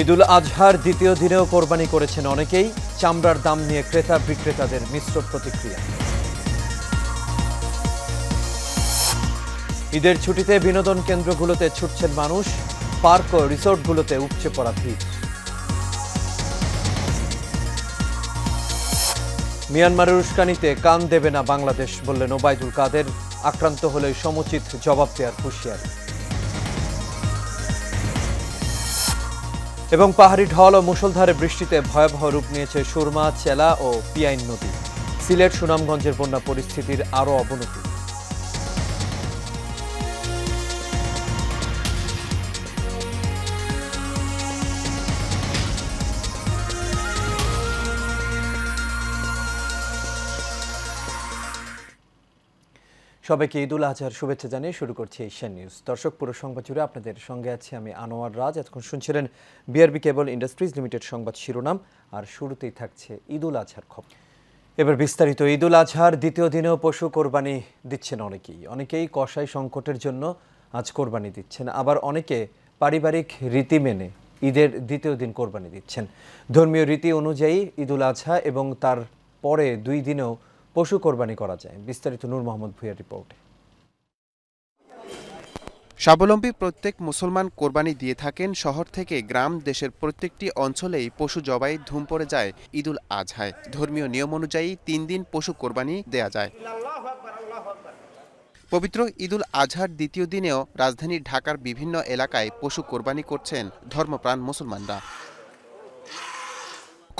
ঈদুল আজহার দ্বিতীয় দিনেও কোরবানি করেছেন অনেকেই। চামড়ার দাম নিয়ে ক্রেতা বিক্রেতাদের মিশ্র প্রতিক্রিয়া। ঈদের ছুটিতে বিনোদন কেন্দ্রগুলোতে ছুটছেন মানুষ, পার্ক ও রিসোর্টগুলোতে উপচে পড়া ভিড়। মিয়ানমারের উস্কানিতে কান দেবে না বাংলাদেশ বললেন ওবায়দুল কাদের। আক্রান্ত হলে সমুচিত জবাব দেওয়ার হুঁশিয়ারি। এবং পাহাড়ি ঢল ও মুষলধারে বৃষ্টিতে ভয়াবহ রূপ নিয়েছে সুরমা, চেলা ও পিয়াইন নদী। সিলেট, সুনামগঞ্জের বন্যা পরিস্থিতির আরও অবনতি। সবাইকে ঈদুল আজহার শুভেচ্ছা জানিয়ে শুরু করছি এশিয়ান নিউজ। দর্শক, পুরো সংবাদ জুড়ে আপনাদের সঙ্গে আছি আমি আনোয়ার রাজ। এতক্ষণ শুনছিলেন বিআরবি কেবল ইন্ডাস্ট্রিজ লিমিটেড সংবাদ শিরোনাম, আর শুরুতেই থাকছে ঈদুল আজহার খবর। এবার বিস্তারিত। ঈদুল আজহার দ্বিতীয় দিনেও পশু কোরবানি দিচ্ছেন অনেকেই কসাই সংকটের জন্য আজ কোরবানি দিচ্ছেন, আবার অনেকে পারিবারিক রীতি মেনে ঈদের দ্বিতীয় দিন কোরবানি দিচ্ছেন। ধর্মীয় রীতি অনুযায়ী ঈদুল আজহা এবং তার পরে 2 দিনেও পশু কোরবানি করা যায়। বিস্তারিত নূর মোহাম্মদ ভুঁইয়ার রিপোর্টে। স্বাবলম্বী প্রত্যেক মুসলমান কোরবানি দিয়ে থাকেন। শহর থেকে গ্রাম, দেশের প্রত্যেকটি অঞ্চলেই পশু জবাই ধুম পড়ে যায় ঈদুল আজহায়। ধর্মীয় নিয়ম অনুযায়ী 3 দিন পশু কোরবানি দেয়া যায়। পবিত্র ঈদুল আজহার দ্বিতীয় দিনেও রাজধানী ঢাকার বিভিন্ন এলাকায় পশু কোরবানি করছেন ধর্মপ্রাণ মুসলমানরা।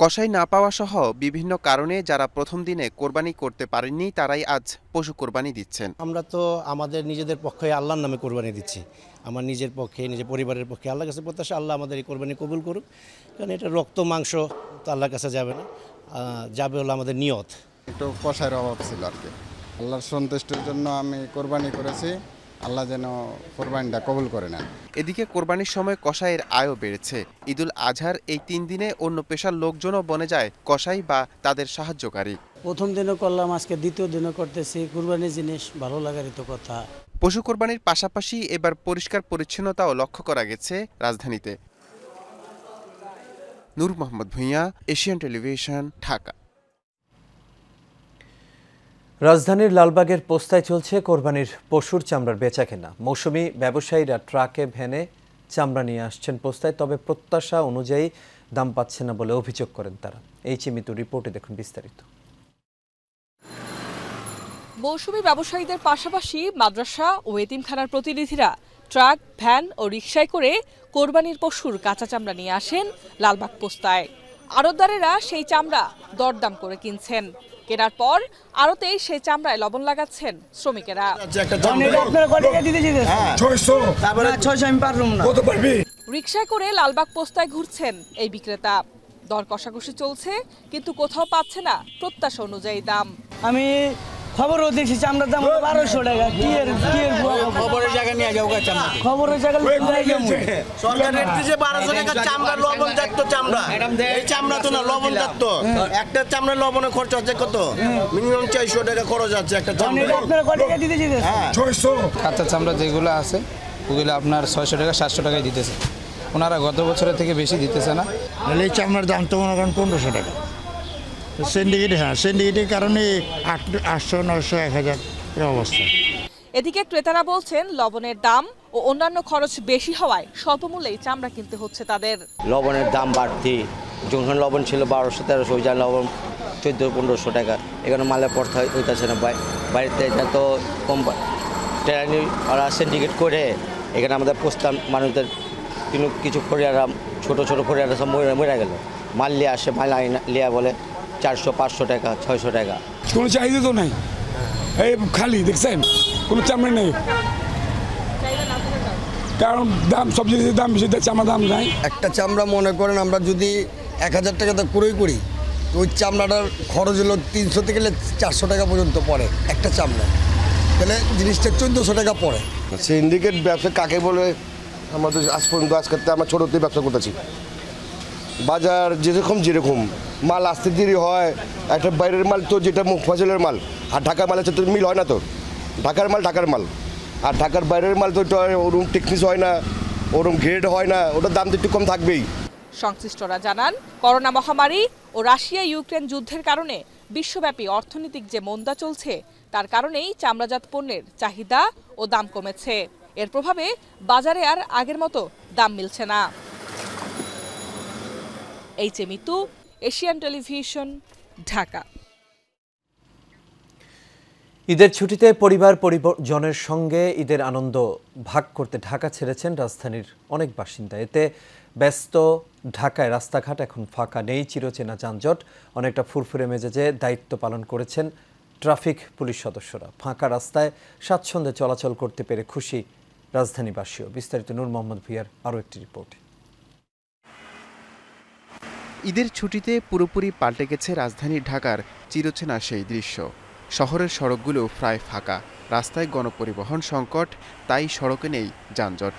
কসাই না পাওয়া সহ বিভিন্ন কারণে যারা প্রথম দিনে কোরবানি করতে পারেননি তারাই আজ পশু কোরবানি দিচ্ছেন। আমরা তো আমাদের নিজেদের পক্ষে আল্লাহর নামে কোরবানি দিচ্ছি। আমার নিজের পক্ষে, নিজের পরিবারের পক্ষে আল্লাহর কাছে প্রত্যাশা আল্লাহ আমাদের এই কোরবানি কবুল করুক। কারণ এটা রক্ত মাংস তো আল্লাহর কাছে যাবে না, যাবে হলো আমাদের নিয়ত। একটু কষায়ের অভাব ছিল আর কি। আল্লাহর সন্তুষ্টির জন্য আমি কোরবানি করেছি, আল্লাহ যেন কোরবানিটা কবুল করে নেন। এদিকে কোরবানির সময় কসাইয়ের আয়ও বেড়েছে। ঈদুল আজহার এই 3 দিনে অন্য পেশার লোকজনও বনে যায় কসাই বা তাদের সাহায্যকারী। প্রথম দিনও করলাম, আজকে দ্বিতীয় দিনও করতেছি। কুরবানির জিনিস ভালো লাগারই তো কথা। পশু কোরবানির পাশাপাশি এবার পরিষ্কার পরিচ্ছন্নতাও লক্ষ্য করা গেছে রাজধানীতে। নূর মোহাম্মদ ভুঁইয়া, এশিয়ান টেলিভিশন, ঢাকা। রাজধানীর লালবাগের পোস্তায় চলছে কোরবানির পশুর চামড়ার বেচাকেনা। মৌসুমি ব্যবসায়ীরা ট্রাকে ভ্যানে চামড়া নিয়ে আসছেন পোস্তায়, তবে প্রত্যাশা অনুযায়ী দাম পাচ্ছে না বলে অভিযোগ করেন তারা। এই চিমিত রিপোর্টে দেখুন বিস্তারিত। মৌসুমি ব্যবসায়ীদের পাশাপাশি মাদ্রাসা ও এতিমখানার প্রতিনিধিরা ট্রাক, ভ্যান ও রিকশায় করে কোরবানির পশুর কাঁচা চামড়া নিয়ে আসেন লালবাগ পোস্তায়। আড়তদারেরা সেই চামড়া দরদাম করে কিনছেন। কেনার পর আড়তেই সেই চামড়ায় লবণ লাগাচ্ছেন শ্রমিকেরা। রিকশায় করে লালবাগ পোস্তায় ঘুরছেন এই বিক্রেতা। দর কষাকষি চলছে, কিন্তু কোথাও পাচ্ছে না প্রত্যাশা অনুযায়ী দাম। আমি খবরও দেখছি চামড়ার দাম 1200 টাকা। খবরের জায়গা নিয়ে যাও খবরের জায়গা সরকার রেট দিয়েছে 1200 টাকা চামড়া, লবণ জাতীয় চামড়া। এই চামড়া তো না, লবণ জাতীয়। একটা চামড়া লবণের খরচ আছে কত? মিনিমাম 400 টাকা খরচ আছে একটা চামড়া। আপনারা কত টাকা দিতে চাইছেন? 600। কাঁচা চামড়া যেগুলো আছে ওগুলো আপনার 600 টাকা 700 টাকায় দিতেছে। ওনারা গত বছরের থেকে বেশি দিতেছে না। এই চামড়ার দাম তো মনে করেন 1500 টাকা। সিন্ডিকেট, সিন্ডিকেটের কারণে 800, 900, 1000 এর অবস্থা। এদিকে ক্রেতারা বলছেন লবণের দাম ও অন্যান্য খরচ বেশি হওয়ায় স্বল্প মূল্যেই চামড়া কিনতে হচ্ছে তাদের। লবণের দাম বাড়তি, যখন লবণ ছিল 1200-1300, ওই যা লবণ 1400-1500 টাকা। এখানে মালে পড়তে হইতেছে না, বাড়িতে এটা তো কম। ট্রেনে ওরা সিন্ডিকেট করে এখানে আমাদের পোস্তান মানুষদের কিছু ফরিয়ারা, ছোটো ছোটো ফরিয়ারা সব মরে গেল। মাল নিয়ে আসে, মাল লিয়া বলে 400-500 টাকা, 600 টাকা। কোনো চাহিদা তো নাই, এই খালি দেখছেন কোনো চামড়া নেই, কারণ দাম সব জিনিসের দাম বেশি, চামড়া দাম নাই। একটা চামড়া মনে করেন আমরা যদি 1000 টাকাতে ক্রয় করি, তো ওই চামড়াটার খরচ হলো 300 থেকে 400 টাকা পর্যন্ত পড়ে একটা চামড়া, তাহলে জিনিসটা 1400 টাকা পড়ে। সিন্ডিকেট ব্যবসা কাকে বলে আমাদের আজ পর্যন্ত, আজকে আমরা ছোটোতে ব্যবসা করতেছি। বাজার যেরকম মাল আসতে দেরি হয়, একটা বাইরের মাল তো যেটা ফসলের মাল, আর ঢাকার মাল আছে তো মিল হয় না, তো ঢাকার মাল, আর ঢাকার বাইরের মাল তো ওরকম টেকনিস হয় না, ওরকম গ্রেড হয় না, ওটার দাম তো একটু কম থাকবেই। সংশ্লিষ্টরা জানান, করোনা মহামারী ও রাশিয়া ইউক্রেন যুদ্ধের কারণে বিশ্বব্যাপী অর্থনৈতিক যে মন্দা চলছে তার কারণেই চামড়াজাত পণ্যের চাহিদা ও দাম কমেছে। এর প্রভাবে বাজারে আর আগের মতো দাম মিলছে না। H Mitu, Asian television, Dhaka. ঈদের ছুটিতে পরিবার পরিজনের সঙ্গে ঈদের আনন্দ ভাগ করতে ঢাকা ছেড়েছেন রাজধানীর অনেক বাসিন্দা। এতে ব্যস্ত ঢাকায় রাস্তাঘাট এখন ফাঁকা, নেই চিরচেনা যানজট, অনেকটা ফুরফুরে মেজাজে দায়িত্ব পালন করেছেন ট্রাফিক পুলিশ সদস্যরা। ফাঁকা রাস্তায় স্বাচ্ছন্দ্যে চলাচল করতে পেরে খুশি রাজধানীবাসীও। বিস্তারিত নূর মোহাম্মদ ভুঁইয়ার আরও একটি রিপোর্ট। ঈদের ছুটিতে পুরোপুরি পাল্টে গেছে রাজধানী ঢাকার চিরচেনা সেই দৃশ্য। শহরের সড়কগুলো প্রায় ফাঁকা, রাস্তায় গণপরিবহন সংকট, তাই সড়কে নেই যানজট।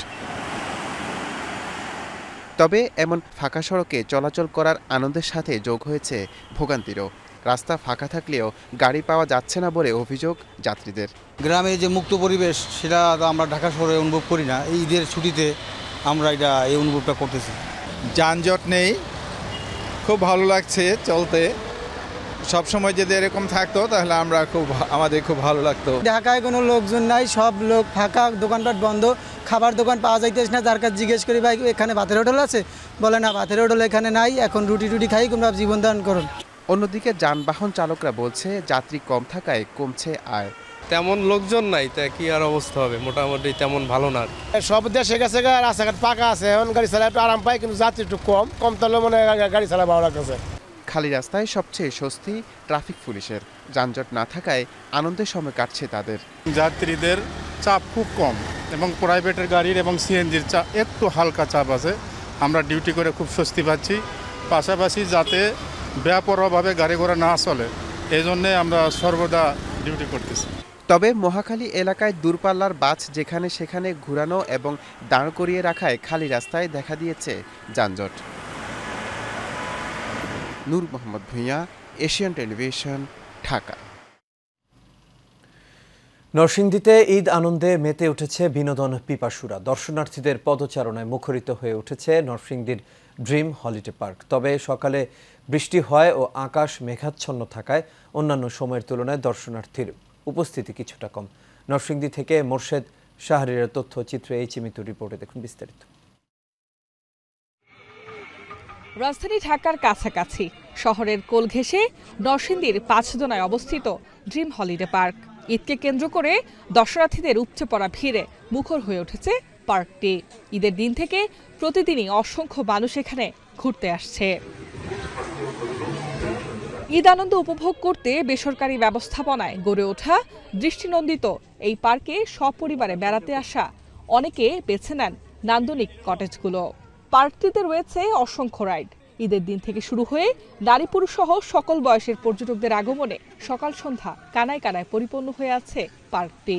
তবে এমন ফাঁকা সড়কে চলাচল করার আনন্দের সাথে যোগ হয়েছে ভোগান্তিরও। রাস্তা ফাঁকা থাকলেও গাড়ি পাওয়া যাচ্ছে না বলে অভিযোগ যাত্রীদের। গ্রামে যে মুক্ত পরিবেশ সেটা আমরা ঢাকা শহরে অনুভব করি না, এই ঈদের ছুটিতে আমরা এই অনুভবটা করতেছি। যানজট নেই, খুব ভালো লাগছে চলতে। সবসময় যদি এরকম থাকতো তাহলে আমাদের খুব ভালো লাগতো। ঢাকায় কোনো লোকজন নাই, সব লোক ফাঁকা, দোকানপাট বন্ধ, খাবার দোকান পাওয়া যাইতেছে না। যার কাছে জিজ্ঞেস করি ভাই এখানে ভাতের হোটেল আছে, বলে না ভাতের হোটেল এখানে নাই, এখন রুটি খাই, তোমরা জীবন ধারণ করুন। অন্যদিকে যানবাহন চালকরা বলছে যাত্রী কম থাকায় কমছে আয়। তেমন লোকজন নাই, তা কি আর অবস্থা হবে, মোটামুটি তেমন ভালো না। সব দেশে গেছে, রাস্তাঘাট ফাঁকা আছে, এখন গাড়ি চালা একটু আরাম পাই, কিন্তু যাত্রী একটু কম তাহলে মানে গাড়ি চালা ভালো লাগতেছে। খালি রাস্তায় সবচেয়ে স্বস্তি ট্রাফিক পুলিশের। যানজট না থাকায় আনন্দের সময় কাটছে তাদের। যাত্রীদের চাপ খুব কম এবং প্রাইভেটের গাড়ির এবং সিএনজির চাপ একটু হালকা চাপ আছে। আমরা ডিউটি করে খুব স্বস্তি পাচ্ছি। পাশাপাশি যাতে বেপরোয়াভাবে গাড়ি ঘোড়া না চলে, এই জন্যে আমরা সর্বদা ডিউটি করতেছি। তবে মহাখালী এলাকায় দূরপাল্লার বাস যেখানে সেখানে ঘুরানো এবং দাঁড় করিয়ে রাখায় খালি রাস্তায় দেখা দিয়েছে যানজট। নূর মোহাম্মদ ভুঁইয়া, এশিয়ান টেলিভিশন, ঢাকা। নরসিংদীতে ঈদ আনন্দে মেতে উঠেছে বিনোদন পিপাসুরা। দর্শনার্থীদের পদচারণায় মুখরিত হয়ে উঠেছে নরসিংদীর ড্রিম হলিডে পার্ক। তবে সকালে বৃষ্টি হয় ও আকাশ মেঘাচ্ছন্ন থাকায় অন্যান্য সময়ের তুলনায় দর্শনার্থীর উপস্থিতি কিছুটা কম। নরসিংদী থেকে মোর্শেদ শাহরিয়ার তথ্যচিত্রে এইচ মিতুর রিপোর্টে দেখুন বিস্তারিত। রাজধানী ঢাকার কাছাকাছি শহরের কোল ঘেঁষে নরসিংদীর পাঁচদোনায় অবস্থিত ড্রিম হলিডে পার্ক। ঈদকে কেন্দ্র করে দর্শনার্থীদের উপচে পড়া ভিড়ে মুখর হয়ে উঠেছে পার্কটি। ঈদের দিন থেকে প্রতিদিনই অসংখ্য মানুষ এখানে ঘুরতে আসছে। ঈদ আনন্দ উপভোগ করতে বেসরকারি ব্যবস্থাপনায় গড়ে ওঠা দৃষ্টিনন্দিত এই পার্কে সপরিবারে বেড়াতে আসা অনেকে বেছে নেন নান্দনিক কটেজগুলো। পার্কটিতে রয়েছে অসংখ্য রাইড। ঈদের দিন থেকে শুরু হয়ে নারী পুরুষ সহ সকল বয়সের পর্যটকদের আগমনে সকাল সন্ধ্যা কানায় কানায় পরিপূর্ণ হয়ে আছে পার্কটি।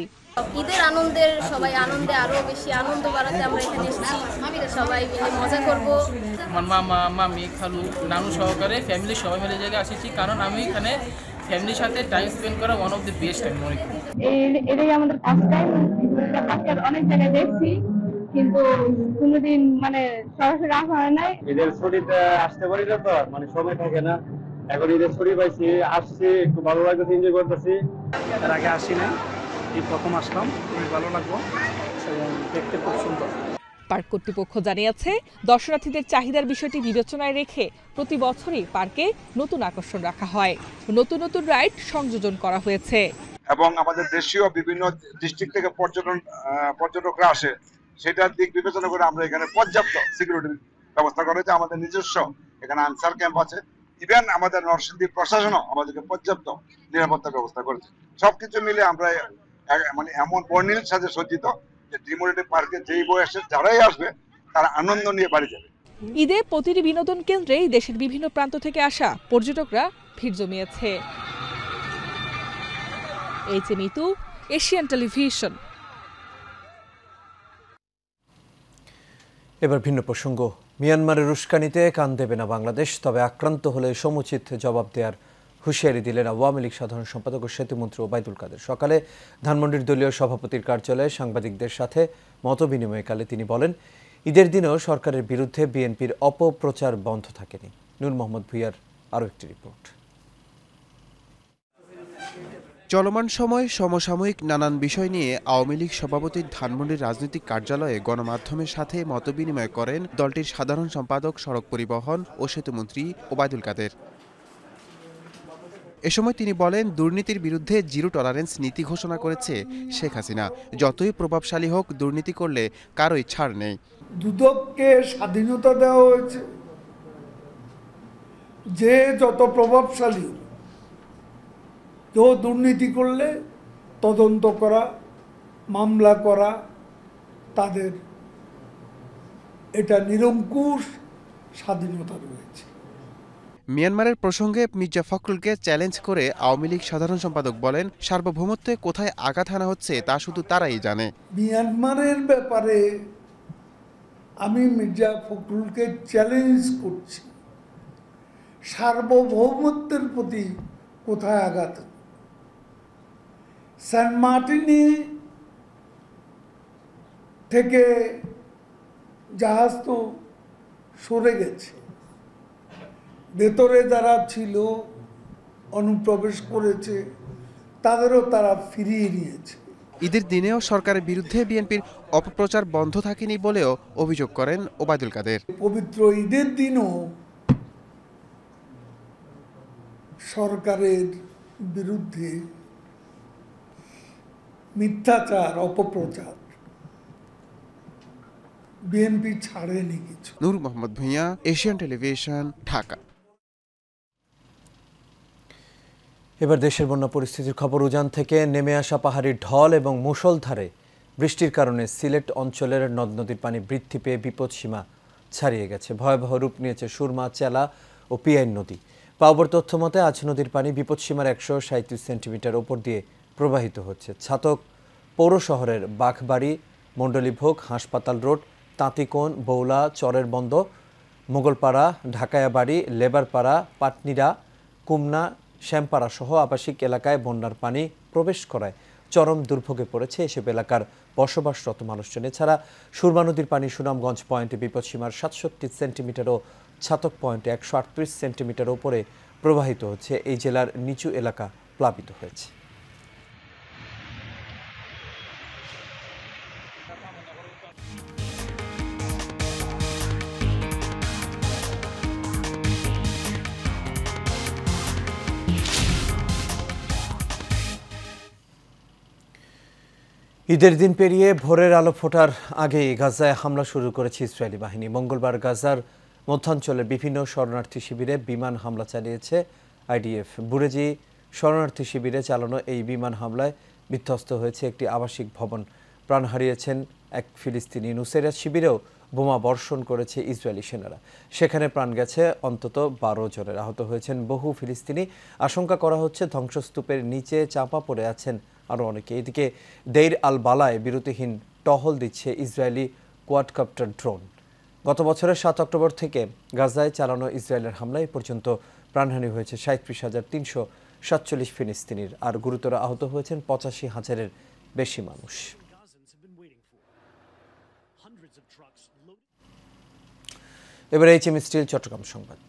ঈদের আনন্দের সবাই আনন্দে আরো বেশি আনন্দ বাড়াতে আমরা এখানে এসেছি, সবাই মিলে মজা করব। আমার মামা মামি খালু নানু সহকারে ফ্যামিলি সবাই মিলে জায়গায় আসেছি, কারণ আমি এখানে ফ্যামিলির সাথে টাইম স্পেন্ড করা one of the best time মনে করি। এটাই আমাদের ফার্স্ট টাইম। অনেক জায়গায় দেখছি কিন্তু কোনোদিন সরাসরি আসা হয় নাই। ঈদের ছুটিতে আসতে পারি না, তো সময় থাকে না। এখন ঈদের ছুটি পাইছি, আসছি, একটু ভালো লাগতেছে, এনজয় করতেছি। এর আগে আসি নাই, এই প্রথম আসলাম, খুবই ভালো লাগলো এবং দেখতে খুব সুন্দর। পার্ক কর্তৃপক্ষ জানিয়েছে দর্শনার্থীদের চাহিদার বিষয়টি বিবেচনায় রেখে প্রতি বছরই পার্কে নতুন আকর্ষণ রাখা হয়, নতুন নতুন রাইড সংযোজন করা হয়েছে এবং আমাদের দেশীয় বিভিন্ন ডিস্ট্রিক্ট থেকে পর্যটকরা আসে, সেটার দিক বিবেচনা করে আমরা এখানে পর্যাপ্ত সিকিউরিটির ব্যবস্থা করেছি। আমাদের নিজস্ব এখানে আনসার ক্যাম্প আছে, ইভেন আমাদের নরসিংদী প্রশাসনও আমাদেরকে পর্যাপ্ত নিরাপত্তা ব্যবস্থা করেছে। সবকিছু মিলে আমরা এমন বর্ণিল সাজে সজ্জিত যে ড্রিম হলিডে পার্কে যেই বয়সের যারাই আসবে তারা আনন্দ নিয়ে বাড়ি যাবে। ঈদে প্রতিটি বিনোদন কেন্দ্রেই দেশের বিভিন্ন প্রান্ত থেকে আসা পর্যটকরা ভিড় জমিয়েছে। H Mitu, Asian television. এবার ভিন্ন প্রসঙ্গ। মিয়ানমারের উস্কানিতে কান দেবে না বাংলাদেশ, তবে আক্রান্ত হলে সমুচিত জবাব দেওয়ার হুঁশিয়ারি দিলেন আওয়ামী লীগ সাধারণ সম্পাদক ও সেতুমন্ত্রী ওবায়দুল কাদের। সকালে ধানমন্ডির দলীয় সভাপতির কার্যালয়ে সাংবাদিকদের সাথে মতবিনিময়কালে তিনি বলেন, ঈদের দিনেও সরকারের বিরুদ্ধে বিএনপির অপপ্রচার বন্ধ থাকেনি। নূর মোহাম্মদ ভূঁইয়ার আরও একটি রিপোর্ট। চলমান সময় সমসাময়িক নানান বিষয় নিয়ে আওয়ামী লীগ সভাপতির ধানমন্ডির রাজনৈতিক কার্যালয়ে গণমাধ্যমের সাথে মতবিনিময় করেন দলটির সাধারণ সম্পাদক, সড়ক পরিবহন ও সেতুমন্ত্রী ওবায়দুল কাদের। এ সময় তিনি বলেন, দুর্নীতির বিরুদ্ধে জিরো টলারেন্স নীতি ঘোষণা করেছে শেখ হাসিনা। যতই প্রভাবশালী হোক, দুর্নীতি করলে কারোই ছাড় নেই। দুদককে স্বাধীনতা দেওয়া হয়েছে, যে যত প্রভাবশালী কেউ দুর্নীতি করলে তদন্ত করা, মামলা করা, তাদের এটা নিরঙ্কুশ স্বাধীনতা রয়েছে। মিয়ানমারের প্রসঙ্গে মির্জা ফখরুলকে চ্যালেঞ্জ করে আওয়ামী লীগ সাধারণ সম্পাদক বলেন, সার্বভৌমত্বে কোথায় আঘাত হানা হচ্ছে তা শুধু তারাই জানে। মিয়ানমারের ব্যাপারে আমি মির্জা ফখরুলকে চ্যালেঞ্জ করছি, সার্বভৌমত্বের প্রতি কোথায় আঘাত। সেন্ট মার্টিনে থেকে জাহাজ তো সরে গেছে, ভেতরে যারা ছিল অনুপ্রবেশ করেছে তাদেরও তারা ফিরিয়ে নিয়েছে। ঈদের দিনেও সরকারের বিরুদ্ধে বিএনপির অপপ্রচার বন্ধ থাকেনি বলেও অভিযোগ করেন ওবায়দুল কাদের। পবিত্র ঈদের দিনও সরকারের বিরুদ্ধে মিথ্যাচার, অপপ্রচার বিএনপি ছাড়েনি কিছু। নূর মোহাম্মদ ভূঁইয়া, এশিয়ান টেলিভিশন, ঢাকা। এবার দেশের বন্যা পরিস্থিতির খবর। উজান থেকে নেমে আসা পাহাড়ি ঢল এবং মুষলধারে বৃষ্টির কারণে সিলেট অঞ্চলের নদ নদীর পানি বৃদ্ধি পেয়ে বিপদসীমা ছাড়িয়ে গেছে। ভয়াবহ রূপ নিয়েছে সুরমা, চেলা ও পিয়াইন নদী। পাওয়ার তথ্য মতে আজ নদীর পানি বিপদসীমার 137 সেন্টিমিটার ওপর দিয়ে প্রবাহিত হচ্ছে। ছাতক পৌর শহরের বাঘবাড়ি, মণ্ডলীভোগ, হাসপাতাল রোড, তাঁতিকোণ, বৌলা, চরের বন্ধ, মোগলপাড়া, ঢাকায়াবাড়ি, লেবারপাড়া, পাটনিরা, কুমনা, শ্যামপাড়া সহ আবাসিক এলাকায় বন্যার পানি প্রবেশ করায় চরম দুর্ভোগে পড়েছে এসব এলাকার বসবাসরত মানুষজন। এছাড়া সুরমা নদীর পানি সুনামগঞ্জ পয়েন্টে বিপদসীমার 67 সেন্টিমিটার ও ছাতক পয়েন্টে 138 সেন্টিমিটার ওপরে প্রবাহিত হচ্ছে। এই জেলার নিচু এলাকা প্লাবিত হয়েছে। ঈদের দিন পেরিয়ে ভোরের আলো ফোটার আগেই গাজায় হামলা শুরু করেছে ইসরায়েলি বাহিনী। মঙ্গলবার গাজার মধ্যাঞ্চলের বিভিন্ন শরণার্থী শিবিরে বিমান হামলা চালিয়েছে আইডিএফ। বুরেজি শরণার্থী শিবিরে চালানো এই বিমান হামলায় বিধ্বস্ত হয়েছে একটি আবাসিক ভবন। প্রাণ হারিয়েছেন এক ফিলিস্তিনি। নুসেরাত শিবিরেও বোমা বর্ষণ করেছে ইসরায়েলি সেনারা। সেখানে প্রাণ গেছে অন্তত 12 জনের। আহত হয়েছেন বহু ফিলিস্তিনি। আশঙ্কা করা হচ্ছে ধ্বংসস্তূপের নিচে চাপা পড়ে আছেন আরও অনেকে। এদিকে দেইর আল বালায় বিরতিহীন টহল দিচ্ছে ইসরায়েলি কোয়াডকপ্টার ড্রোন। গত বছরের 7 অক্টোবর থেকে গাজায় চালানো ইসরায়েলের হামলায় পর্যন্ত প্রাণহানি হয়েছে 37,347 ফিলিস্তিনির, আর গুরুতর আহত হয়েছেন 85,000-এর বেশি মানুষ। এবার এইচএম স্টিল চট্টগ্রাম সংবাদ।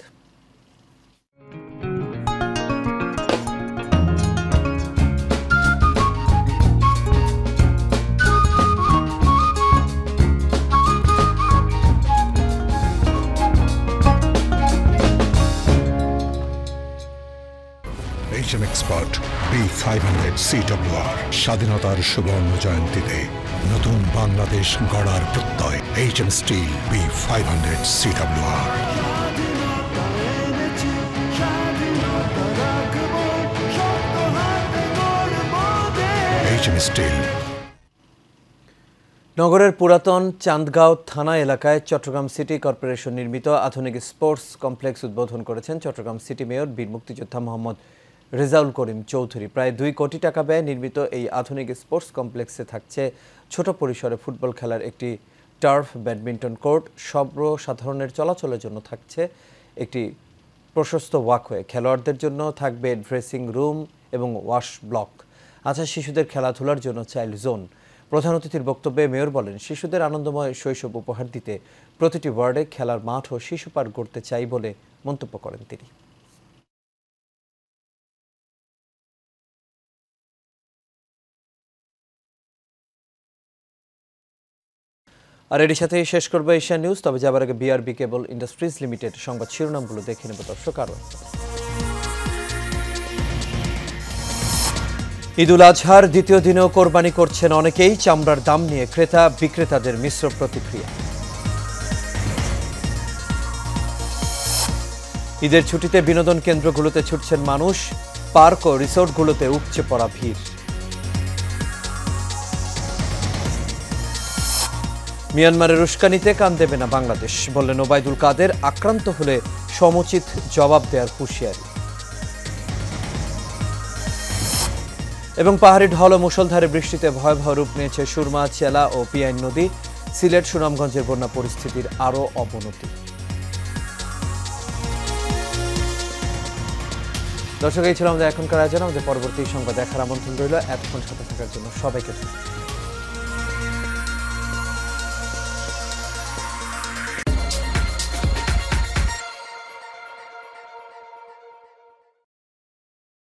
HM Expert B500 CWR স্বাধীনতার সুবর্ণ জয়ন্তীতে নতুন বাংলাদেশ গড়ার প্রত্যয়। HM steel B500 CWR। HM steel. নগরের পুরাতন চান্দগাঁও থানা এলাকায় চট্টগ্রাম সিটি কর্পোরেশন নির্মিত আধুনিক স্পোর্টস কমপ্লেক্স উদ্বোধন করেছেন চট্টগ্রাম সিটি মেয়র বীর মুক্তিযোদ্ধা মোহাম্মদ রেজাউল করিম চৌধুরী। প্রায় 2 কোটি টাকা ব্যয়ে নির্মিত এই আধুনিক স্পোর্টস কমপ্লেক্সে থাকছে ছোট পরিসরে ফুটবল খেলার একটি টার্ফ, ব্যাডমিন্টন কোর্ট, সর্বসাধারণের চলাচলের জন্য থাকছে একটি প্রশস্ত ওয়াকওয়ে, খেলোয়াড়দের জন্য থাকবে ড্রেসিং রুম এবং ওয়াশ ব্লক, আছে শিশুদের খেলাধুলার জন্য চাইল্ড জোন। প্রধান অতিথির বক্তব্যে মেয়র বলেন, শিশুদের আনন্দময় শৈশব উপহার দিতে প্রতিটি ওয়ার্ডে খেলার মাঠ ও শিশু পার্ক গড়তে চাই বলে মন্তব্য করেন তিনি। আর এর সাথে শেষ করবো এশিয়ান নিউজ। তবে যাবার আগে বিআরবি কেবল ইন্ডাস্ট্রিজ লিমিটেড সংবাদ শিরোনামগুলো দেখে নেব দর্শক। আরও ঈদুল আজহার দ্বিতীয় দিনেও কোরবানি করছেন অনেকেই। চামড়ার দাম নিয়ে ক্রেতা বিক্রেতাদের মিশ্র প্রতিক্রিয়া। ঈদের ছুটিতে বিনোদন কেন্দ্রগুলোতে ছুটছেন মানুষ। পার্ক ও রিসোর্টগুলোতে উপচে পড়া ভিড়। মিয়ানমারের উস্কানিতে কান দেবে না বাংলাদেশ, বললেন ওবায়দুল কাদের। আক্রান্ত হলে সমুচিত জবাব দেওয়ার হুঁশিয়ারি। এবং পাহাড়ি ঢল ও মুষলধারে বৃষ্টিতে ভয়াবহ রূপ নিয়েছে সুরমা, চেলা ও পিয়াইন নদী। সিলেট, সুনামগঞ্জের বন্যা পরিস্থিতির আরও অবনতি। দর্শক, এই ছিল আমাদের এখনকার আয়োজন। আমাদের পরবর্তী সংবাদ দেখার আমন্ত্রণ রইল। এতক্ষণ সাথে থাকার জন্য সবাইকে ধন্যবাদ।